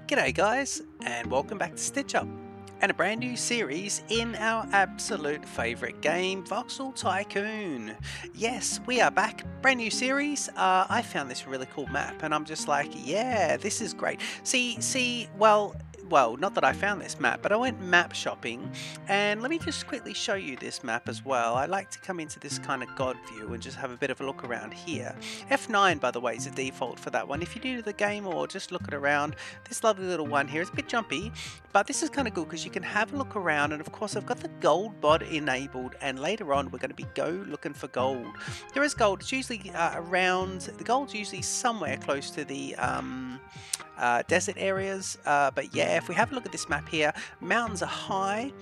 G'day guys, and welcome back to Stitch Up, and a brand new series in our absolute favourite game, Voxel Tycoon. Yes, we are back, brand new series. I found this really cool map, and I'm just like, yeah, this is great. Well, not that I found this map, but I went map shopping, and let me just quickly show you this map as well. I like to come into this kind of God view and just have a bit of a look around here. F9, by the way, is the default for that one. If you're new to the game or just looking around, this lovely little one here is a bit jumpy, but this is kind of good because you can have a look around, and of course I've got the gold bod enabled, and later on we're going to be looking for gold. There is gold. It's usually around, the gold's usually somewhere close to the desert areas, but yeah, if we have a look at this map here, mountains are high.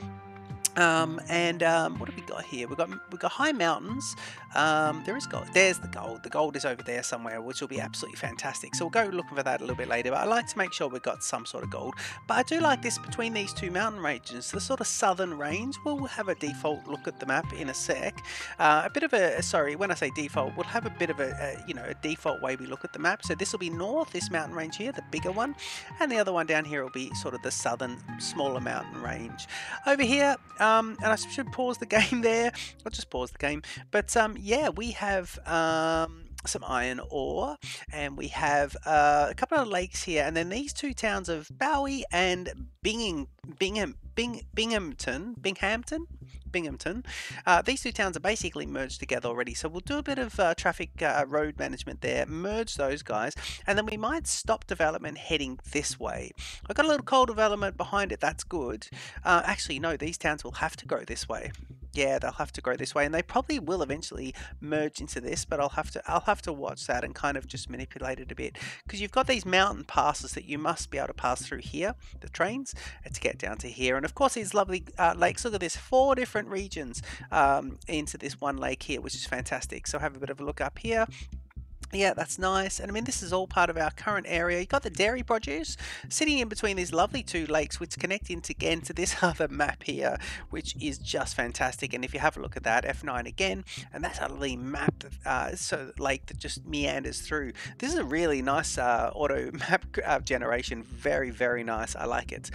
What have we got here? We've got high mountains. There is gold. There's the gold. The gold is over there somewhere, which will be absolutely fantastic. So we'll go looking for that a little bit later. But I like to make sure we've got some sort of gold. But I do like this between these two mountain ranges, the sort of southern range. We'll have a default look at the map in a sec. When I say default, we'll have a bit of a default way we look at the map. So this will be north, this mountain range here, the bigger one, and the other one down here will be sort of the southern, smaller mountain range. Over here. And I should pause the game there. I'll just pause the game. But yeah, we have some iron ore, and we have a couple of lakes here, and then these two towns of Bowie and Binghamton. These two towns are basically merged together already, so we'll do a bit of traffic road management there, merge those guys, and then we might stop development heading this way. I've got a little coal development behind it, that's good. Actually, no, these towns will have to go this way. Yeah, they'll have to go this way, and they probably will eventually merge into this, but I'll have to watch that and kind of just manipulate it a bit, because you've got these mountain passes that you must be able to pass through here, the trains, to get down to here. And of course these lovely lakes. Look at this, 4 different regions into this one lake here, which is fantastic. So have a bit of a look up here. Yeah, that's nice. And I mean, this is all part of our current area. You've got the dairy produce sitting in between these lovely two lakes, which connect again to this other map here, which is just fantastic. And if you have a look at that, F9 again, and that's a lovely map, lake that just meanders through. This is a really nice auto map generation. Very, very nice. I like it.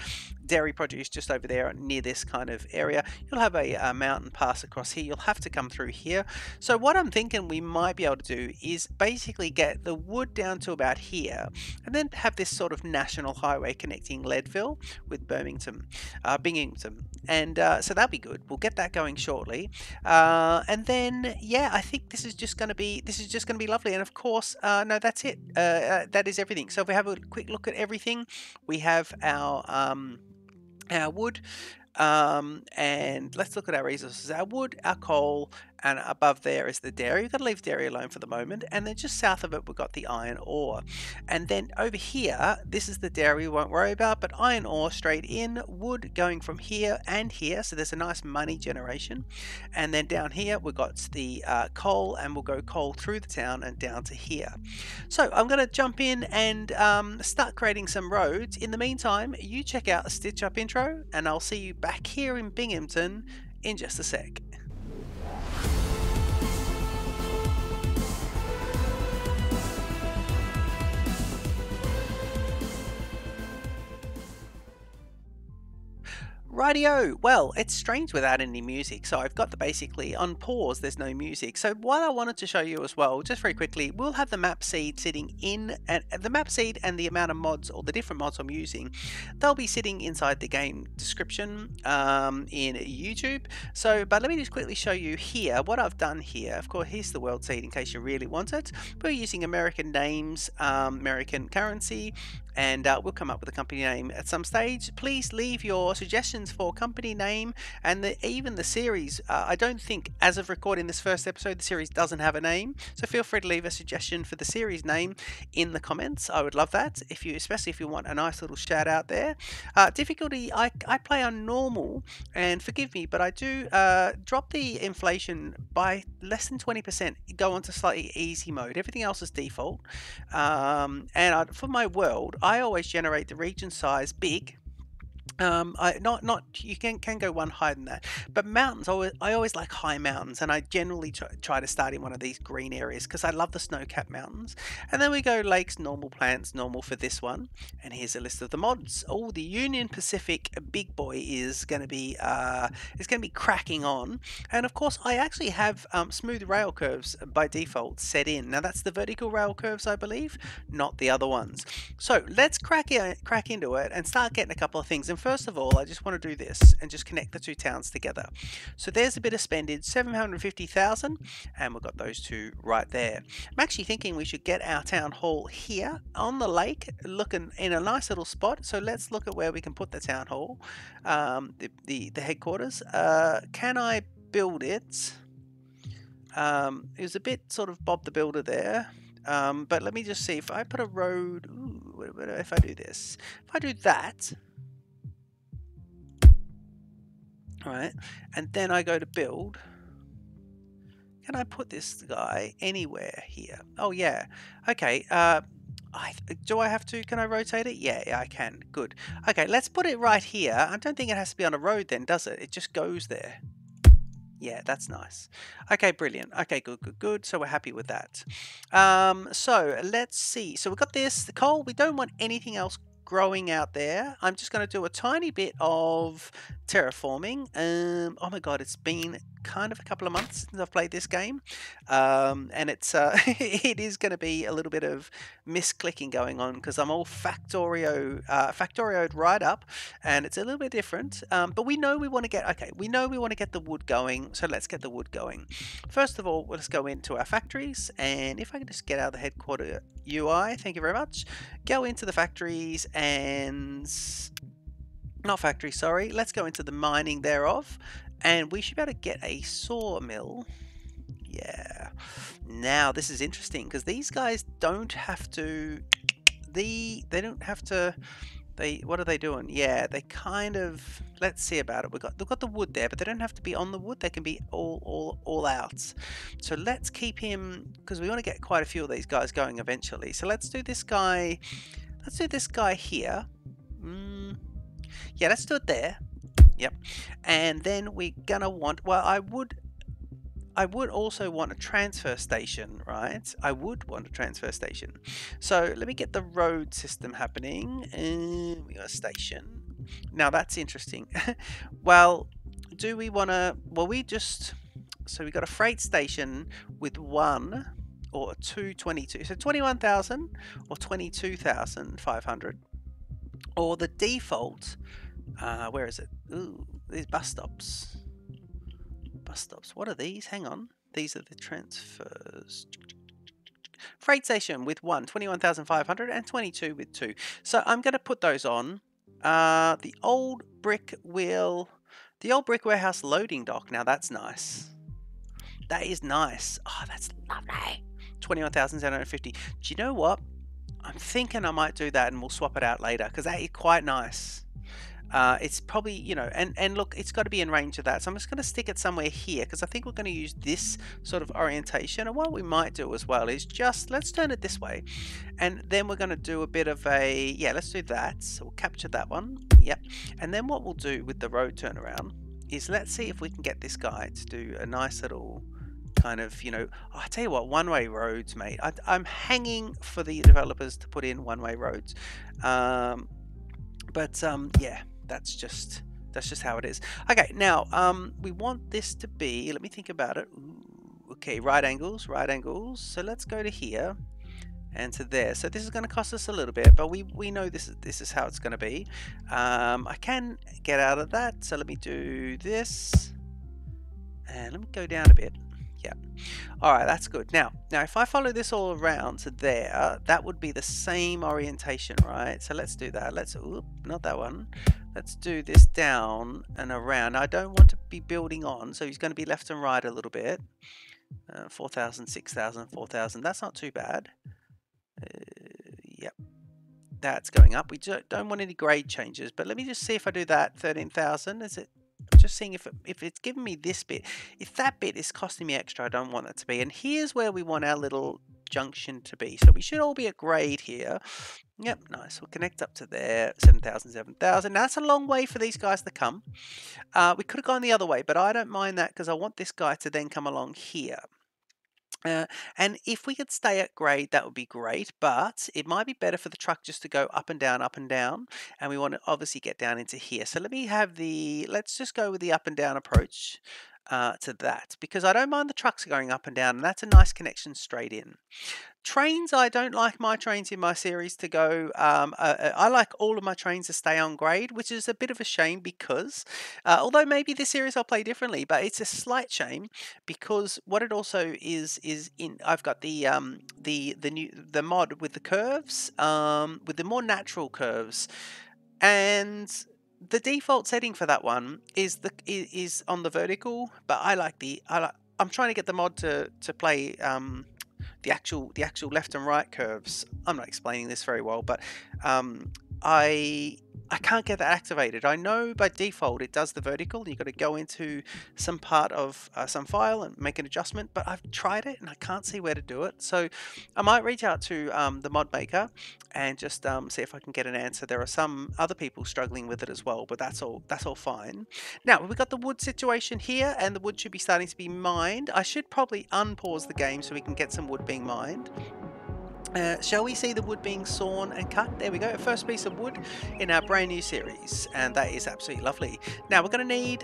Dairy produce just over there near this kind of area. You'll have a mountain pass across here. You'll have to come through here. So what I'm thinking we might be able to do is basically get the wood down to about here, and then have this sort of national highway connecting Leadville with Binghamton, and so that'll be good. We'll get that going shortly, and then yeah, I think this is just going to be lovely. And of course, no, that's it. That is everything. So if we have a quick look at everything, we have our wood, and let's look at our resources. Our wood, our coal, and above there is the dairy. We've got to leave dairy alone for the moment, and then just south of it we've got the iron ore, and then over here this is the dairy we won't worry about, but iron ore straight in, wood going from here and here, so there's a nice money generation. And then down here we've got the coal, and we'll go coal through the town and down to here. So I'm going to jump in and start creating some roads. In the meantime, you check out the Stitch Up intro, and I'll see you back here in Binghamton in just a sec. Rightio, well, it's strange without any music, so I've got basically on pause, there's no music. So what I wanted to show you as well, just very quickly, we'll have the map seed sitting in, and the map seed and the amount of mods, or the different mods I'm using, they'll be sitting inside the game description in YouTube. So, but let me just quickly show you here what I've done here. Of course, here's the world seed in case you really want it. We're using American names, American currency, and we'll come up with a company name at some stage. Please leave your suggestions for company name, and even the series. I don't think, as of recording this first episode, the series doesn't have a name, so feel free to leave a suggestion for the series name in the comments. I would love that, especially if you want a nice little shout out there. Difficulty, I play on normal, and forgive me, but I do drop the inflation by less than 20%, go on to slightly easy mode. Everything else is default, and for my world I always generate the region size big, Not you can go one higher than that, but mountains. I always like high mountains, and I generally try to start in one of these green areas because I love the snow-capped mountains. And then we go lakes, normal, plants, normal for this one. And here's a list of the mods. Oh, the Union Pacific big boy is going to be cracking on. And of course, I actually have smooth rail curves by default set in. Now that's the vertical rail curves, I believe, not the other ones. So let's crack into it and start getting a couple of things. And first of all, I just want to do this and just connect the two towns together. So there's a bit of spending, 750,000, and we've got those two right there. I'm actually thinking we should get our town hall here on the lake, looking in a nice little spot. So let's look at where we can put the town hall, the headquarters. Can I build it? It was a bit sort of Bob the Builder there. But let me just see if I put a road. Ooh, if I do this, if I do that, all right, and then I go to build. Can I put this guy anywhere here? Oh yeah. Okay. Do I have to? Can I rotate it? Yeah, I can. Good. Okay, let's put it right here. I don't think it has to be on a road then, does it? It just goes there. Yeah, that's nice. Okay, brilliant. Okay, good. So we're happy with that. So let's see. So we've got this, the coal. We don't want anything else growing out there. I'm just going to do a tiny bit of terraforming. Oh my God, it's been kind of a couple of months since I've played this game. And it's it is going to be a little bit of misclicking going on because I'm all factorioed right up, and it's a little bit different. But we know we want to get the wood going, so let's get the wood going. First of all, let's go into our factories, and if I can just get out of the headquarter UI, thank you very much. Go into the factories and not factory, sorry. Let's go into the mining thereof, and we should be able to get a sawmill. Yeah. Now this is interesting because these guys don't have to. They don't have to. What are they doing? Yeah, they kind of. Let's see about it. They've got the wood there, but they don't have to be on the wood. They can be all out. So let's keep him because we want to get quite a few of these guys going eventually. So let's do this guy. Let's do this guy here. Yeah, let's do it there. Yep. And then we're gonna want. Well, I would also want a transfer station, right? I would want a transfer station. So let me get the road system happening. And we got a station. Now that's interesting. Well, do we want to? Well, so we got a freight station with 1 or 222. So 21,000 or 22,500. Or the default. Where is it? Ooh, these bus stops. What are these? Hang on. These are the transfers. Freight station with 1, 21,500, and 22 with 2. So I'm going to put those on. The old brick warehouse loading dock. Now that's nice. That is nice. Oh, that's lovely. 21,750. Do you know what? I'm thinking I might do that and we'll swap it out later because that is quite nice. It's probably, and look, it's got to be in range of that. So I'm just going to stick it somewhere here because I think we're going to use this sort of orientation. And what we might do as well is let's turn it this way. And then we're going to do a bit of let's do that. So we'll capture that one. Yep. And then what we'll do with the road turnaround is let's see if we can get this guy to do a nice little kind of, I tell you what, one-way roads, mate. I'm hanging for the developers to put in one-way roads. Yeah. That's just how it is. Okay, now we want this to be. Let me think about it. Ooh, okay, right angles. So let's go to here and to there. So this is going to cost us a little bit, but we know this is how it's going to be. I can get out of that. So let me do this, and let me go down a bit. Yeah. All right, that's good. Now if I follow this all around to there, that would be the same orientation, right? So let's do that. Not that one. Let's do this down and around. I don't want to be building on, so he's going to be left and right a little bit. 4,000, 6,000, 4,000. That's not too bad. Yep. That's going up. We don't want any grade changes, but let me just see if I do that. 13,000. Is it? Just seeing if it's giving me this bit. If that bit is costing me extra, I don't want that to be. And here's where we want our little junction to be. So we should all be at grade here. Yep, nice. We'll connect up to there, 7,000, 7,000. Now, that's a long way for these guys to come. We could have gone the other way, but I don't mind that because I want this guy to then come along here. And if we could stay at grade, that would be great, but it might be better for the truck just to go up and down, and we want to obviously get down into here. So let's just go with the up and down approach to that, because I don't mind the trucks going up and down, and that's a nice connection straight in. Trains, I don't like my trains in my series to go, I like all of my trains to stay on grade, which is a bit of a shame because, although maybe this series I'll play differently, but it's a slight shame because what it also is I've got the mod with the curves, with the more natural curves, and the default setting for that one is on the vertical, but I'm trying to get the mod to play the actual left and right curves. I'm not explaining this very well, but I can't get that activated. I know by default it does the vertical. You've got to go into some part of some file and make an adjustment, but I've tried it and I can't see where to do it. So I might reach out to the mod maker and just see if I can get an answer. There are some other people struggling with it as well, but that's all fine. Now we've got the wood situation here, and the wood should be starting to be mined. I should probably unpause the game so we can get some wood being mined. Shall we see the wood being sawn and cut? There we go, first piece of wood in our brand new series, and that is absolutely lovely. Now we're going to need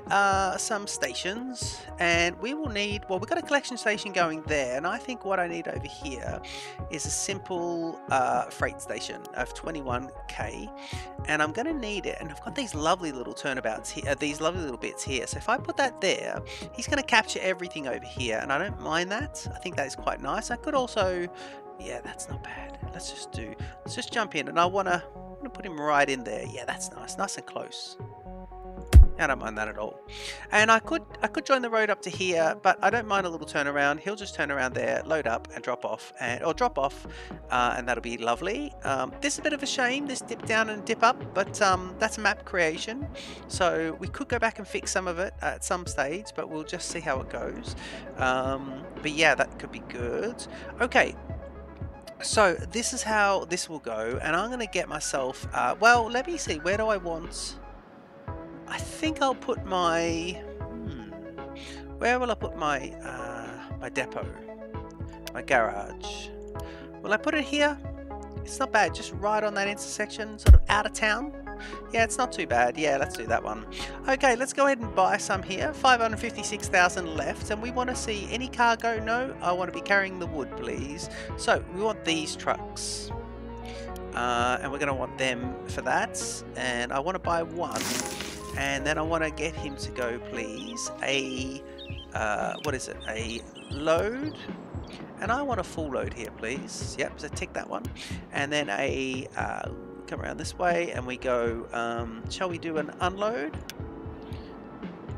some stations, and we will need, well, we've got a collection station going there, and I think what I need over here is a simple freight station of 21k, and I'm going to need it, and I've got these lovely little turnabouts here, these lovely little bits here, so if I put that there, he's going to capture everything over here, and I don't mind that. I think that is quite nice. I could also, yeah, that's not bad. Let's just jump in, and I want to put him right in there. Yeah, that's nice and close. I don't mind that at all. And I could join the road up to here, but I don't mind a little turnaround. He'll just turn around there, load up, and drop off, and that'll be lovely. This is a bit of a shame, this dip down and dip up, but that's a map creation, so we could go back and fix some of it at some stage, but we'll just see how it goes. But yeah, that could be good. Okay. So this is how this will go, and I'm going to get myself, well, let me see, where do I want, I think I'll put my, where will I put my, my depot, my garage? Will I put it here? It's not bad, just right on that intersection, sort of out of town. Yeah, it's not too bad. Yeah, let's do that one. Okay, let's go ahead and buy some here. 556,000 left, and we want to see any cargo. No, I want to be carrying the wood, please. So we want these trucks, and we're going to want them for that. And I want to buy one, and then I want to get him to go, please. What is it? A load. And I want a full load here, please. Yep, so tick that one. And then a come around this way, and we go, shall we do an unload?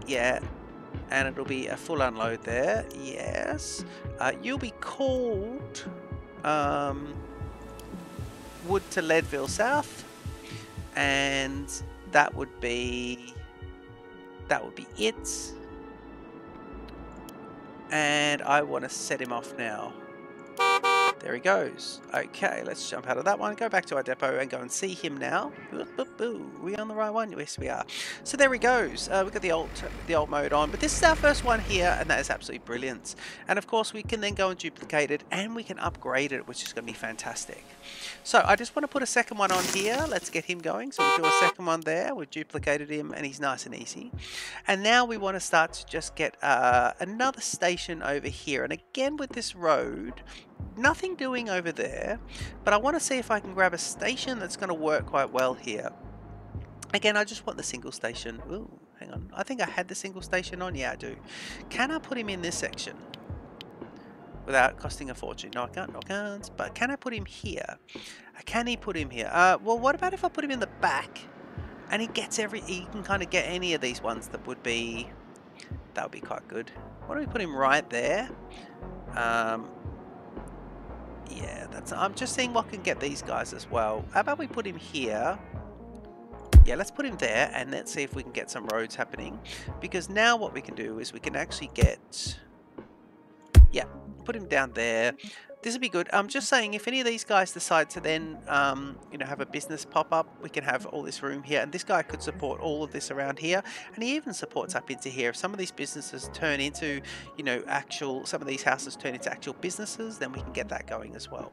Yeah, and it'll be a full unload there. Yes. You'll be called Wood to Leadville South, and that would be it. And I want to set him off now. There he goes. Okay, let's jump out of that one, go back to our depot and go and see him now. Are we on the right one? Yes, we are. So there he goes. We've got the alt mode on, but this is our first one here, and that is absolutely brilliant. And of course, we can then go and duplicate it, and we can upgrade it, which is going to be fantastic. So I just want to put a second one on here. Let's get him going. So we'll do a second one there. We've duplicated him, and he's nice and easy. And now we want to start to just get another station over here. And again, with this road, nothing doing over there, but I want to see if I can grab a station that's going to work quite well here. Again, I just want the single station. Ooh, hang on. I think I had the single station on. Yeah, I do. Can I put him in this section without costing a fortune? No, I can't. No, I can't. But can I put him here? Can he put him here? Well, what about if I put him in the back and he can kind of get any of these ones that would be quite good. Why don't we put him right there? Yeah, I'm just seeing what can get these guys as well. How about we put him here? Yeah, let's put him there, and let's see if we can get some roads happening. Because now what we can do is we can actually get, yeah, put him down there. This would be good. I'm just saying, if any of these guys decide to then, you know, have a business pop up, we can have all this room here, and this guy could support all of this around here, and he even supports up into here. If some of these businesses turn into, you know, some of these houses turn into actual businesses, then we can get that going as well.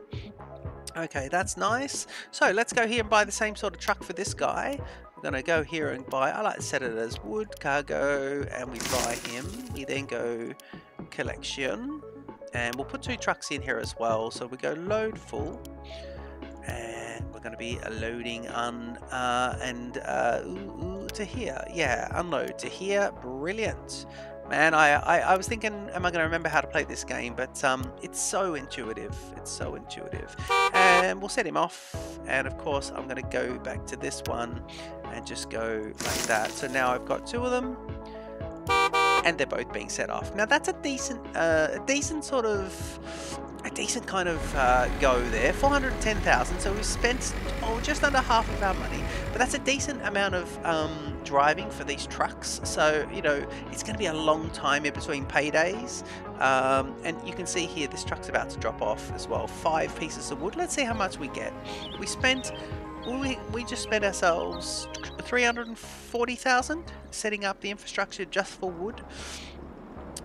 Okay, that's nice. So let's go here and buy the same sort of truck for this guy. We're going to go here and buy, I like to set it as wood, cargo, and we buy him. We then go collection, and we'll put 2 trucks in here as well. So we go load full, and we're going to be loading to here. Yeah, unload to here. Brilliant. Man, I was thinking, am I going to remember how to play this game? But it's so intuitive. It's so intuitive. And we'll set him off. And of course, I'm going to go back to this one and just go like that. So now I've got 2 of them, and they're both being set off. Now that's a decent kind of go there. 410,000. So we've spent just under half of our money, but that's a decent amount of driving for these trucks. So you know it's going to be a long time in between paydays. And you can see here this truck's about to drop off as well. 5 pieces of wood. Let's see how much we get. We just spent ourselves 340,000 setting up the infrastructure just for wood.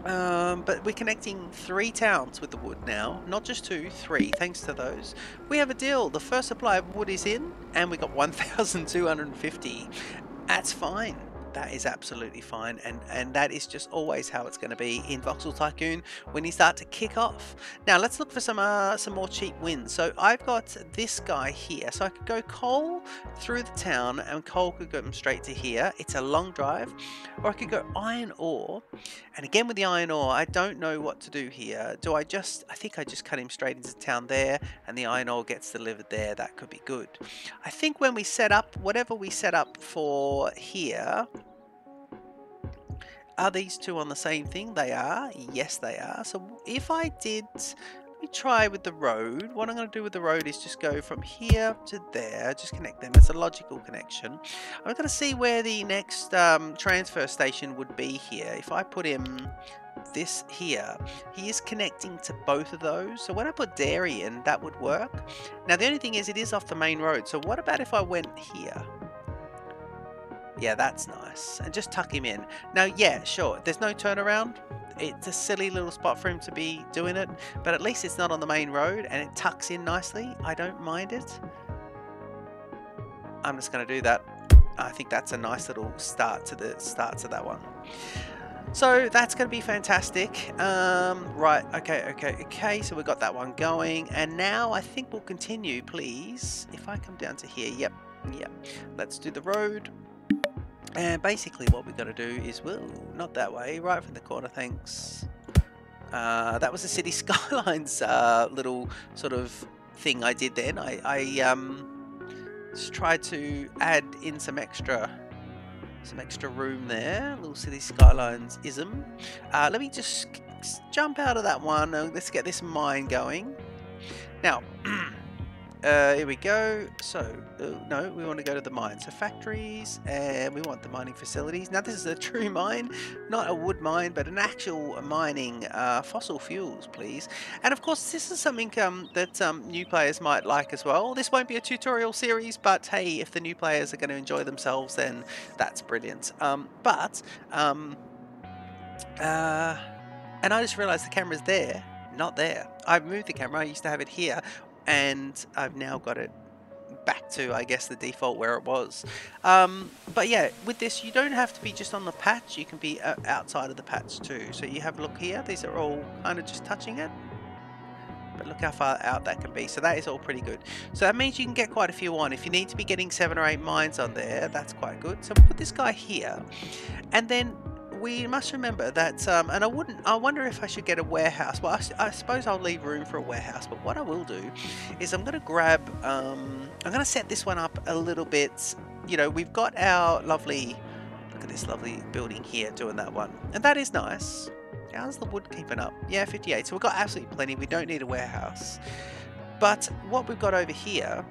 But we're connecting 3 towns with the wood now, not just 2, 3, thanks to those. We have a deal. The first supply of wood is in, and we got 1,250. That's fine. That is absolutely fine, and that is just always how it's going to be in Voxel Tycoon when you start to kick off. Now let's look for some more cheap wins. So I've got this guy here, so I could go coal through the town, and coal could go straight to here. It's a long drive. Or I could go iron ore, and again with the iron ore, I don't know what to do here. I think I just cut him straight into town there, and the iron ore gets delivered there. That could be good. I think when we set up, whatever we set up for here, are these 2 on the same thing? They are. Yes, they are. So if I did, let me try with the road. What I'm going to do with the road is just go from here to there. Just connect them. It's a logical connection. I'm going to see where the next transfer station would be here. If I put him this here, he is connecting to both of those. So when I put dairy in, that would work. Now the only thing is it is off the main road. So what about if I went here? Yeah, that's nice. And just tuck him in. Now, yeah, sure, there's no turnaround. It's a silly little spot for him to be doing it, but at least it's not on the main road and it tucks in nicely. I don't mind it. I'm just going to do that. I think that's a nice little start to that one. So that's going to be fantastic. Right, okay. So we got that one going, and now I think we'll continue, please. If I come down to here, yep. Let's do the road. And basically what we've got to do is, well, not that way, right from the corner, thanks. That was the City Skylines little sort of thing I did then. I just tried to add in some extra room there. Little City Skylines ism. Let me just jump out of that one. Let's get this mine going. Now, here we go. So, no, we want to go to the mine. So factories, and we want the mining facilities. Now this is a true mine, not a wood mine, but an actual mining fossil fuels, please. And of course, this is something that new players might like as well. This won't be a tutorial series, but hey, if the new players are going to enjoy themselves, then that's brilliant. And I just realized the camera's there, not there. I've moved the camera. I used to have it here, and I've now got it back to, I guess, the default where it was. But yeah, with this, you don't have to be just on the patch. You can be outside of the patch too. So you have a look here. These are all kind of just touching it. But look how far out that can be. So that is all pretty good. So that means you can get quite a few on. If you need to be getting 7 or 8 mines on there, that's quite good. So we'll put this guy here. And then we must remember that, and I wonder if I should get a warehouse. Well, I suppose I'll leave room for a warehouse, but what I will do is I'm going to grab, I'm going to set this one up a little bit. You know, we've got our lovely, look at this lovely building here doing that one. And that is nice. How's the wood keeping up? Yeah, 58. So we've got absolutely plenty. We don't need a warehouse. But what we've got over here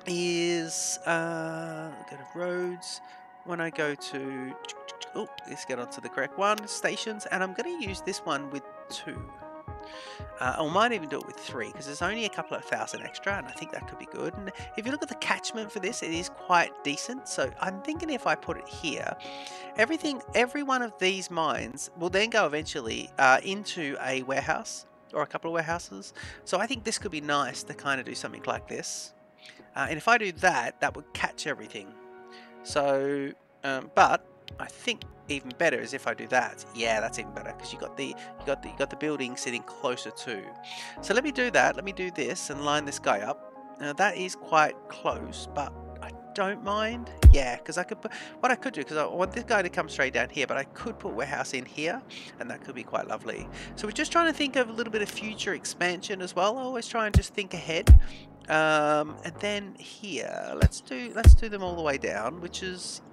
is, go to roads. When I go to, oh, let's get onto the correct one, stations, and I'm going to use this one with 2. Or might even do it with 3 because there's only a couple of thousand extra, and I think that could be good. And if you look at the catchment for this, it is quite decent. So I'm thinking if I put it here, every one of these mines will then go eventually into a warehouse or a couple of warehouses. So I think this could be nice to kind of do something like this. And if I do that, that would catch everything. So, but I think even better is if I do that. Yeah, that's even better because you got the building sitting closer to. So let me do that. Let me do this and line this guy up. Now that is quite close, but I don't mind. Yeah, because I could put what I could do because I want this guy to come straight down here, but I could put warehouse in here, and that could be quite lovely. So we're just trying to think of a little bit of future expansion as well. I always try and just think ahead. And then here, let's do them all the way down, which is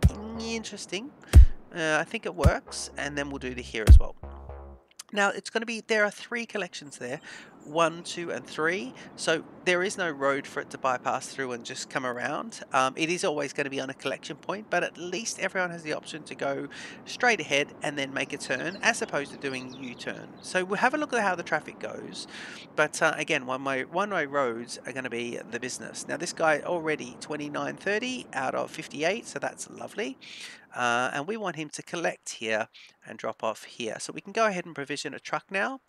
interesting. I think it works, and then we'll do the here as well. Now it's going to be, there are 3 collections there, 1, 2, and 3. So there is no road for it to bypass through and just come around. It is always going to be on a collection point, but at least everyone has the option to go straight ahead and then make a turn, as opposed to doing U-turn. So we'll have a look at how the traffic goes. But again, one-way roads are going to be the business. Now this guy already 29.30 out of 58, so that's lovely. And we want him to collect here and drop off here. So we can go ahead and provision a truck now.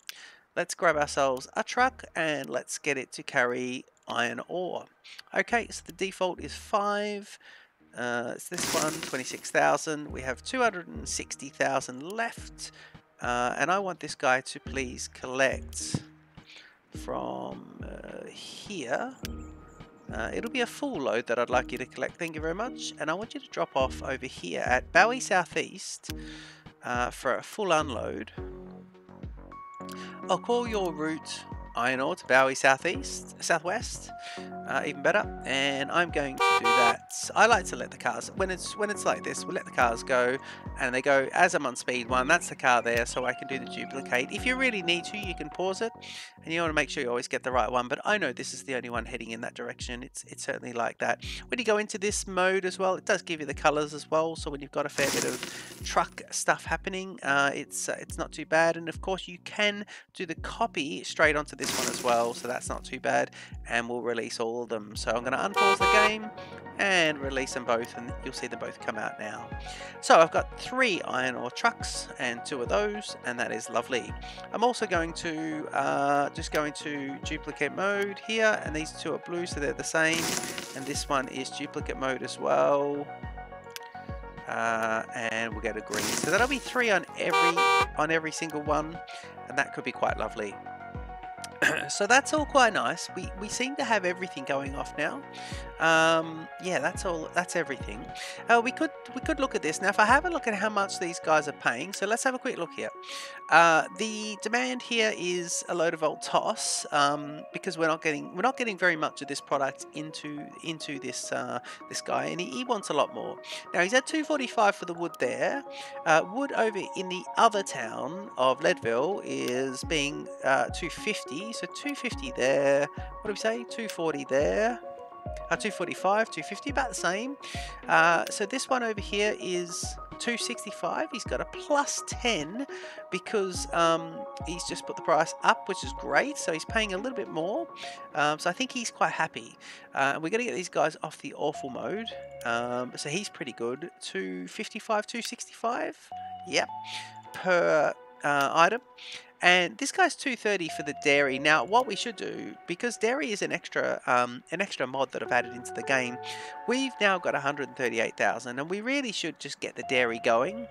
Let's grab ourselves a truck and let's get it to carry iron ore. Okay, so the default is 5. It's this one, 26,000. We have 260,000 left. And I want this guy to please collect from here. It'll be a full load that I'd like you to collect, thank you very much. And I want you to drop off over here at Bowie Southeast for a full unload. I'll call your route iron ore to Bowie Southwest, even better. And I'm going to do that. I like to let the cars, when it's like this, we'll let the cars go, and they go as I'm on speed 1. That's the car there, so I can do the duplicate. If you really need to, you can pause it, and you want to make sure you always get the right one. But I know this is the only one heading in that direction. It's certainly like that. When you go into this mode as well, it does give you the colors as well. So when you've got a fair bit of truck stuff happening, it's not too bad. And of course, you can do the copy straight onto this one as well, so that's not too bad. And we'll release all of them. So I'm going to unpause the game and release them both, and you'll see them both come out now. So I've got 3 iron ore trucks and 2 of those, and that is lovely. I'm also going to just go into duplicate mode here, and these 2 are blue, so they're the same, and this one is duplicate mode as well. And we'll get a green, so that'll be 3 on every single one, and that could be quite lovely. So that's all quite nice. We seem to have everything going off now. Yeah, that's everything. We could look at this now. If I have a look at how much these guys are paying, so let's have a quick look here. The demand here is a load of old toss, because we're not getting very much of this product into this this guy, and he wants a lot more. Now he's at 245 for the wood there. Wood over in the other town of Leadville is being 250, so 250 there. What do we say? 240 there. 245, 250, about the same. So this one over here is 265. He's got a plus 10 because he's just put the price up, which is great. So he's paying a little bit more. So I think he's quite happy. We're going to get these guys off the awful mode. So he's pretty good. 255, 265. Yep. Per item. And this guy's 230 for the dairy. Now, what we should do, because dairy is an extra mod that I've added into the game, we've now got 138,000, and we really should just get the dairy going.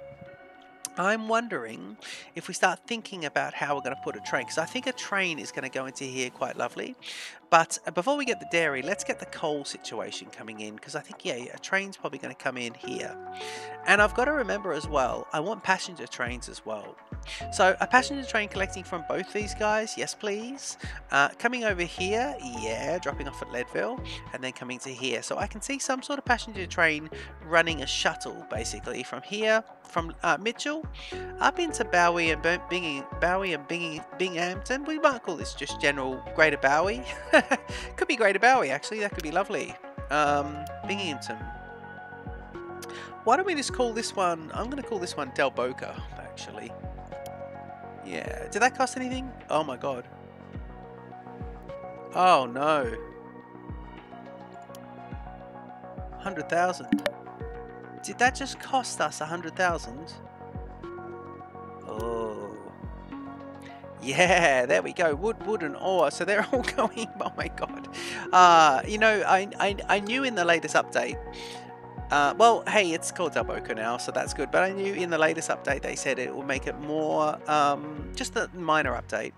I'm wondering if we start thinking about how we're going to put a train, because I think a train is going to go into here quite lovely. But before we get the dairy, let's get the coal situation coming in, because I think, yeah, a train's probably going to come in here. And I've got to remember as well, I want passenger trains as well. So a passenger train collecting from both these guys, yes please. Coming over here, yeah, dropping off at Leadville, and then coming to here. So I can see some sort of passenger train running a shuttle, basically, from here, from Mitchell, up into Bowie and Binghamton. We might call this just general Greater Bowie. Could be Greater Bowie, actually. That could be lovely. Binghamton. Why don't we just call this one, I'm going to call this one Delboca, actually. Yeah. Did that cost anything? Oh my god. Oh no. 100,000. Did that just cost us 100,000? Oh. Yeah, there we go. Wood, and ore. So they're all going. Oh my god. You know, I knew in the latest update. Well, hey, it's called Delboca now, so that's good. But I knew in the latest update they said it will make it more, just a minor update.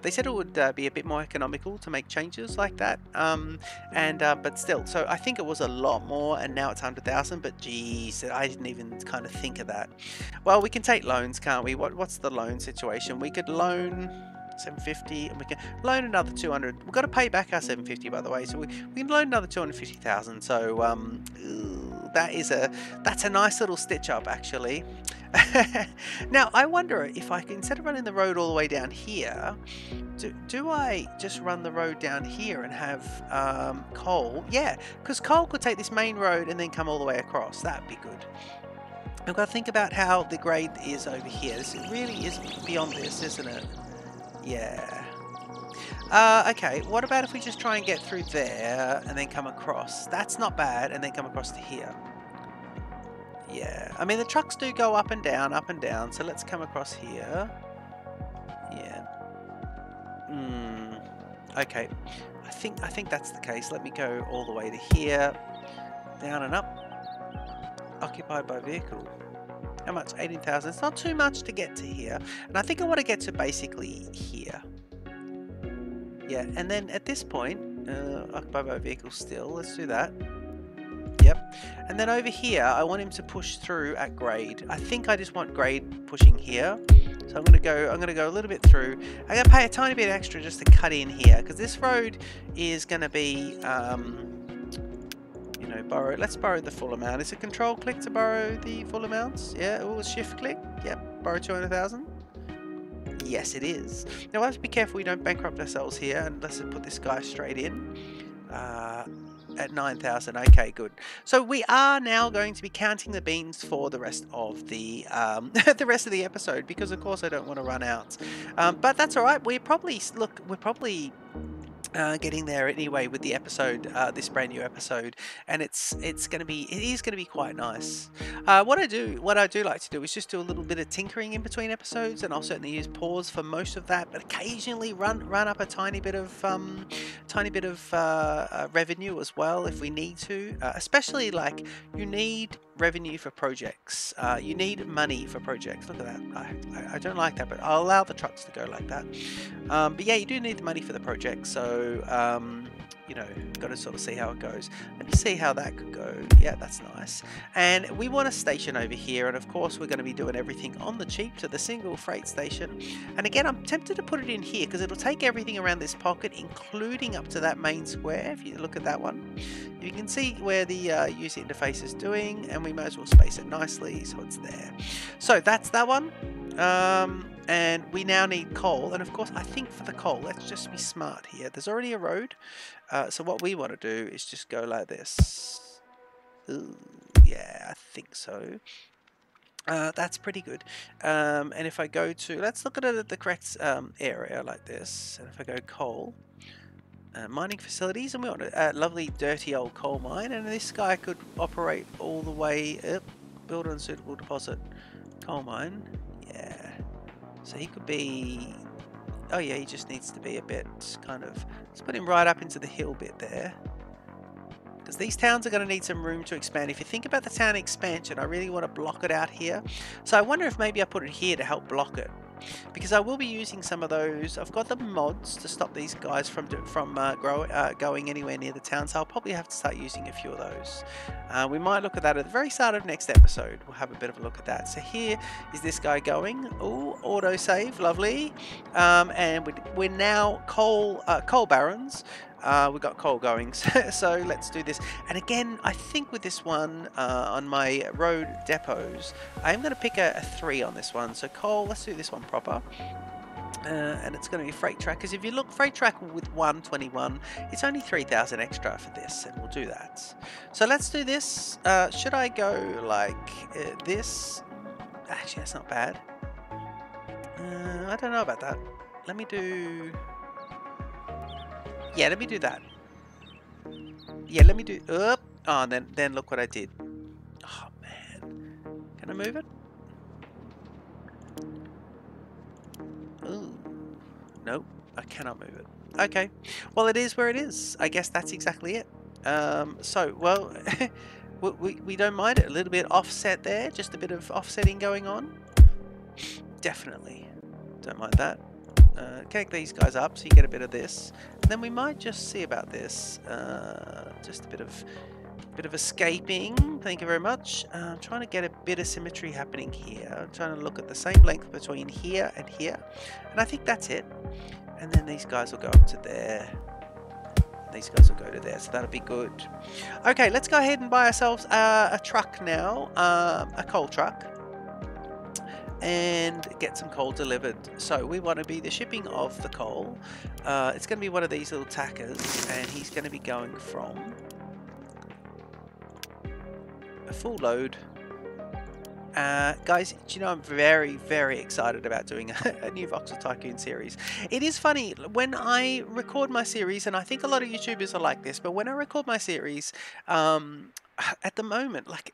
They said it would be a bit more economical to make changes like that. But still, so I think it was a lot more, and now it's 100,000. But geez, I didn't even kind of think of that. Well, we can take loans, can't we? What's the loan situation? We could loan 750, and we can loan another 200. We've got to pay back our 750, by the way, so we can loan another 250,000. So that's a nice little stitch up, actually. Now I wonder if I can, instead of running the road all the way down here, do I just run the road down here and have coal? Yeah, because coal could take this main road and then come all the way across. That'd be good. I've got to think about how the grade is over here. This really is beyond this, isn't it? Yeah. Okay, what about if we just try and get through there and then come across? That's not bad, and then come across to here. Yeah, I mean the trucks do go up and down, so let's come across here. Yeah. Okay, I think that's the case. Let me go all the way to here, down and up. Occupied by vehicle. How much? 18,000. It's not too much to get to here, and I think I want to get to basically here. Yeah, and then at this point, occupied by vehicle still. Let's do that. Yep. And then over here, I want him to push through at grade. I think I just want grade pushing here. So I'm gonna go a little bit through. I'm gonna pay a tiny bit extra just to cut in here, because this road is gonna be, you know, borrow. Let's borrow the full amount. Is it control click to borrow the full amounts? Yeah. Oh, shift click. Yep. Borrow 200,000. Yes, it is. Now, we have to be careful we don't bankrupt ourselves here, and let's put this guy straight in. At 9,000. Okay, good. So we are now going to be counting the beans for the rest of the the rest of the episode, because of course I don't want to run out. But that's all right. We're probably getting there anyway with the episode, this brand new episode, and it is going to be quite nice. What I do like to do is just do a little bit of tinkering in between episodes, and I'll certainly use pause for most of that, but occasionally run up a tiny bit of revenue as well if we need to. Especially like you need revenue for projects. You need money for projects. Look at that. I don't like that, but I'll allow the trucks to go like that. But yeah, you do need the money for the project. So you know, got to sort of see how it goes. Let me see how that could go. Yeah, that's nice. And we want a station over here, and of course we're going to be doing everything on the cheap to the single freight station. And again, I'm tempted to put it in here because it'll take everything around this pocket, including up to that main square. If you look at that one, you can see where the user interface is doing, and we might as well space it nicely so it's there. So that's that one. And we now need coal, and of course I think for the coal, let's just be smart here. There's already a road, so what we want to do is just go like this. Ooh, yeah, I think so. That's pretty good. And if I go to, let's look at it at the correct area like this, and if I go coal, mining facilities, and we want a lovely dirty old coal mine, and this guy could operate all the way up. Build unsuitable deposit coal mine. Yeah. So he could be, oh yeah, he just needs to be a bit kind of, let's put him right up into the hill bit there. Because these towns are going to need some room to expand. If you think about the town expansion, I really want to block it out here. So I wonder if maybe I put it here to help block it. Because I will be using some of those. I've got the mods to stop these guys from going anywhere near the town, so I'll probably have to start using a few of those. We might look at that at the very start of next episode. We'll have a bit of a look at that. So here is this guy going. Oh, autosave, lovely. And we're now coal barons. We've got coal going, so let's do this. And again, I think with this one, on my road depots, I'm going to pick a 3 on this one. So coal, let's do this one proper. And it's going to be freight track, because if you look, freight track with 121, it's only 3,000 extra for this, and we'll do that. So let's do this. Should I go like this? Actually, that's not bad. I don't know about that. Let me do... Yeah, let me do that. Yeah, let me do... Oh, then look what I did. Oh, man. Can I move it? Ooh. Nope, I cannot move it. Okay. Well, it is where it is. I guess that's exactly it. Well, we don't mind it. A little bit offset there. Just a bit of offsetting going on. Definitely. Don't mind that. Connect these guys up so you get a bit of this. And then we might just see about this. Just a bit of escaping. Thank you very much. I'm trying to get a bit of symmetry happening here. I'm trying to look at the same length between here and here. And I think that's it. And then these guys will go up to there. These guys will go to there, so that'll be good. Okay, let's go ahead and buy ourselves a truck now, a coal truck, and get some coal delivered. So we want to be the shipping of the coal. It's going to be one of these little tackers, and he's going to be going from a full load. Guys, do you know I'm very, very excited about doing a new Voxel Tycoon series. It is funny, when I record my series, and I think a lot of YouTubers are like this, but when I record my series, at the moment, like,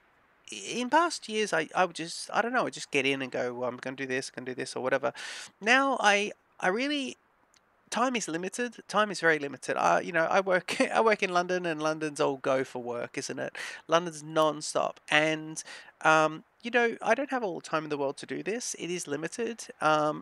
in past years, I would just, I don't know, I just get in and go, well, I'm going to do this, or whatever. Now, I really... Time is limited. Time is very limited. You know, I work in London, and London's all go for work, isn't it? London's non-stop, and you know, I don't have all the time in the world to do this. It is limited.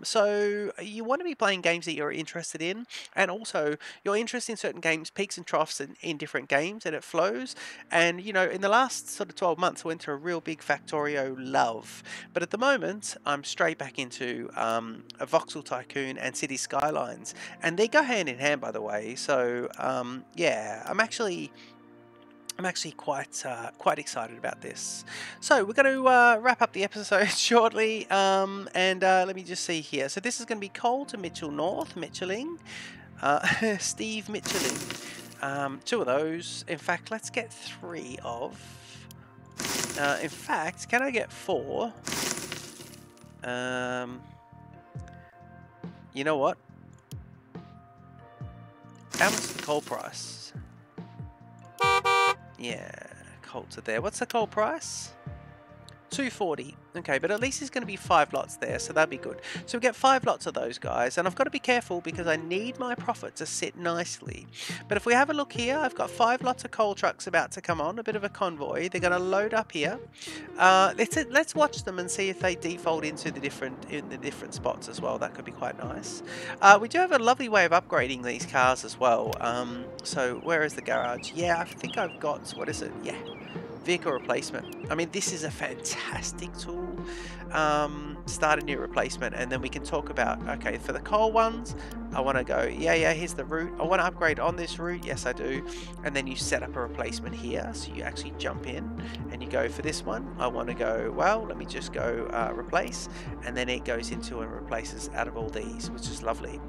So you want to be playing games that you're interested in, and also your interest in certain games peaks and troughs in different games, and it flows. And you know, in the last sort of 12 months, I went through a real big Factorio love, but at the moment, I'm straight back into a Voxel Tycoon and City Skylines, and they go hand in hand, by the way. So yeah, I'm actually quite excited about this. So we're going to wrap up the episode shortly, and let me just see here. So this is going to be coal to Mitchell North, Mitchelling, Steve Mitchelling. 2 of those. In fact, let's get 3 of. In fact, can I get 4? You know what? How much is the coal price? Yeah, coal to there. What's the coal price? 240. Okay, but at least there's going to be 5 lots there, so that'd be good. So we get 5 lots of those guys, and I've got to be careful because I need my profit to sit nicely. But if we have a look here, I've got 5 lots of coal trucks about to come on, a bit of a convoy. They're going to load up here. Let's watch them and see if they default into the different spots as well. That could be quite nice. We do have a lovely way of upgrading these cars as well. So where is the garage? Yeah, I think I've got, what is it? Yeah. Vehicle replacement. I mean, this is a fantastic tool. Start a new replacement, and then we can talk about, okay, for the coal ones, I want to go, yeah, here's the route. I want to upgrade on this route. Yes, I do. And then you set up a replacement here. So you actually jump in and you go, for this one, I want to go, well, let me just go replace. And then it goes into and replaces out of all these, which is lovely.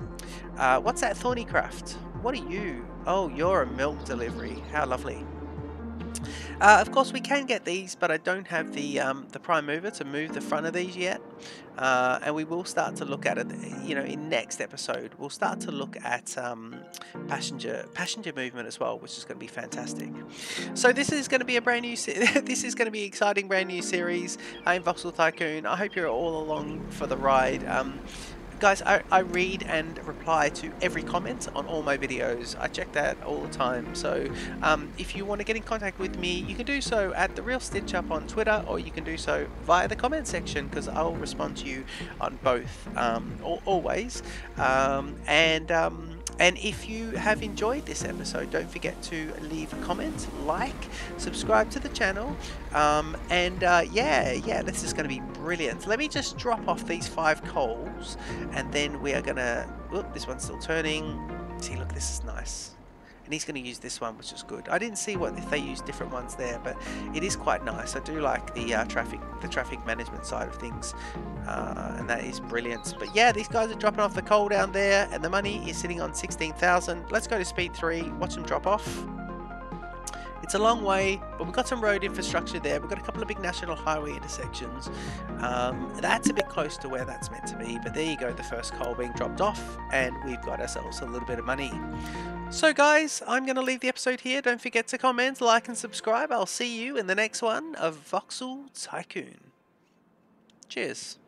What's that Thornycraft? What are you? Oh, you're a milk delivery. How lovely. Of course, we can get these, but I don't have the prime mover to move the front of these yet. And we will start to look at it, you know, in next episode. We'll start to look at passenger movement as well, which is going to be fantastic. So this is going to be a brand new, this is going to be an exciting brand new series in Voxel Tycoon. I hope you're all along for the ride. Guys, I read and reply to every comment on all my videos. I check that all the time. So if you want to get in contact with me, you can do so at The Real Stitch Up on Twitter, or you can do so via the comment section, because I'll respond to you on both always. And if you have enjoyed this episode, don't forget to leave a comment, like, subscribe to the channel, yeah, this is going to be brilliant. Let me just drop off these 5 coals, and then we are going to... Oop, this one's still turning. See, look, this is nice. And he's going to use this one, which is good. I didn't see if they use different ones there, but it is quite nice. I do like the traffic management side of things, and that is brilliant. But yeah, these guys are dropping off the coal down there, and the money is sitting on 16,000. Let's go to speed 3, watch them drop off. It's a long way, but we've got some road infrastructure there. We've got a couple of big national highway intersections. That's a bit close to where that's meant to be, but there you go, the first coal being dropped off, and we've got ourselves a little bit of money. So guys, I'm going to leave the episode here. Don't forget to comment, like and subscribe. I'll see you in the next one of Voxel Tycoon. Cheers.